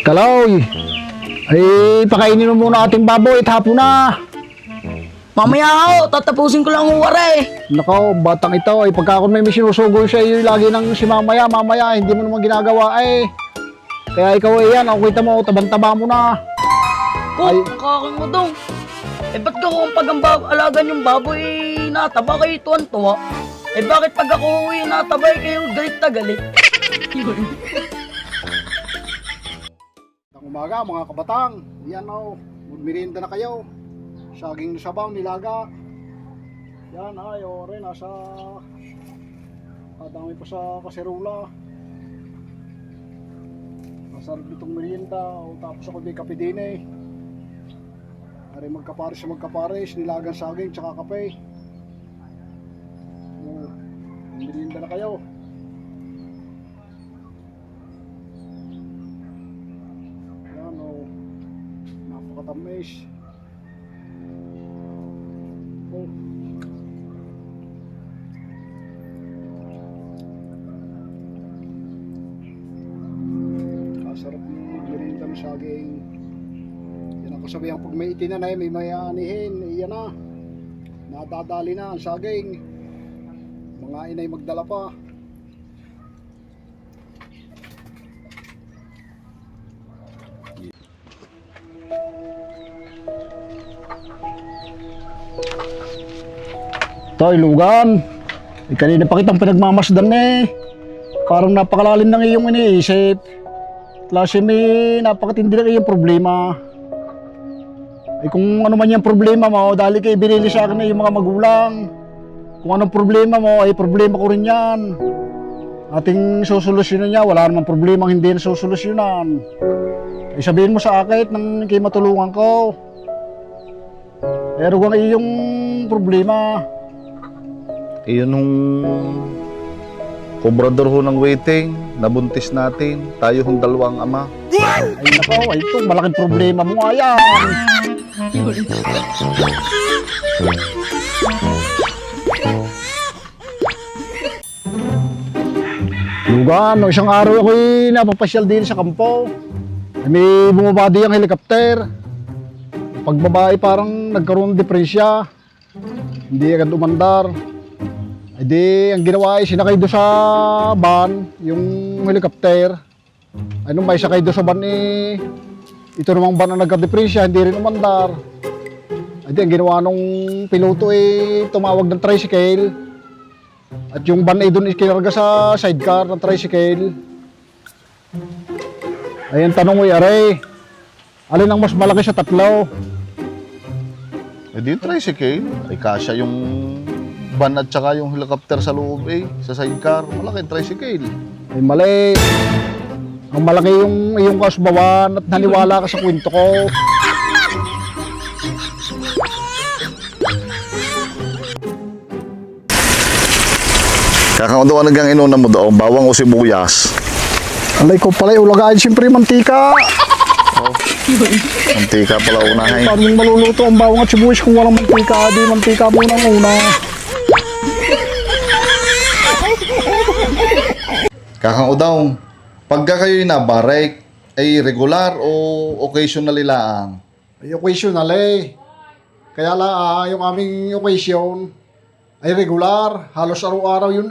Kaloy, ay pakainin mo muna ating baboy at hapon na. Mamaya ako, tatapusin ko lang ang wara Nako, batang ito ay pagka ako may sinusugoy sa iyo lagi ng si mamaya, hindi mo naman ginagawa Kaya ikaw ay yan, ako kita mo, tabang-taba mo na. Ko, kakangudong. Ba't ka kung pag ang alagan yung baboy nataba kayo tuwan-tuwa? Bakit pag ako natabay kayo galit na galit? Ang umaga mga kabatang, yan magmerienda na kayo. Saging sabaw, nilaga. Yan rin, nasa dami pa sa kaserula. Masarap itong merienda. Tapos ako may kape din Ari magkapares, nilagang saging, tsaka kape. Merienda na kayo. Yan napakatamis. Sarap ng merienda ng saging. Yan ako sabihan pag may itinanay, may mayanihin, yan na. Nadadali na ang saging. Mga inay magdala pa. Toy, lugan. Kanina pa kitang pinagmamasdan Parang napakalalim ng iyong iniisip. Klase may napakatindi ng iyong problema. Kung ano man yung problema mo, dahil kayo binili sa akin yung mga magulang. Kung anong problema mo, ay problema ko rin yan. Ating susolusyonan niya, wala namang problema hindi na susolusyonan. Sabihin mo sa akin nang kayo matulungan ko. Pero kung iyong problema, Iyon nung kobrador ho ng waiting, nabuntis natin, tayo hong dalawang ama. ay nako, ito, malaking problema mo nga yan. Lugan, isang araw ako'y napapasyal din sa kampo. May bumabadi ang helikopter. Pagbaba parang nagkaroon ng depresya. Hindi agad umandar. Ang ginawa ay sinakay doon sa van, yung helicopter. Nung may sakay doon sa van ito namang van na nagka-depresya, hindi rin umandar. Ang ginawa nung piloto tumawag ng tricycle. At yung van ay doon ikinarga sa sidecar ng tricycle. Ayun, tanong mo alin ang mas malaki sa tatlo? Di tricycle, ay kasya yung van at saka yung helicopter sa loob sa sidecar, malaki tricycle. Ay mali. Ang malaki yung iyong kasbawan at naniwala ka sa kwento ko. Kakaundo ka nagang inuna mo doon, bawang o sibuyas. Alay ko pala, ulagayin siyempre mantika. Mantika pala unahin. Paano yung maluluto ang bawang at sibuyas kung walang mantika? Di mantika muna ang una. Kakaudaw, pagka kayo'y nabarek, ay regular o occasionally laang? Ay occasional Kaya yung aming occasion ay regular. Halos araw-araw yun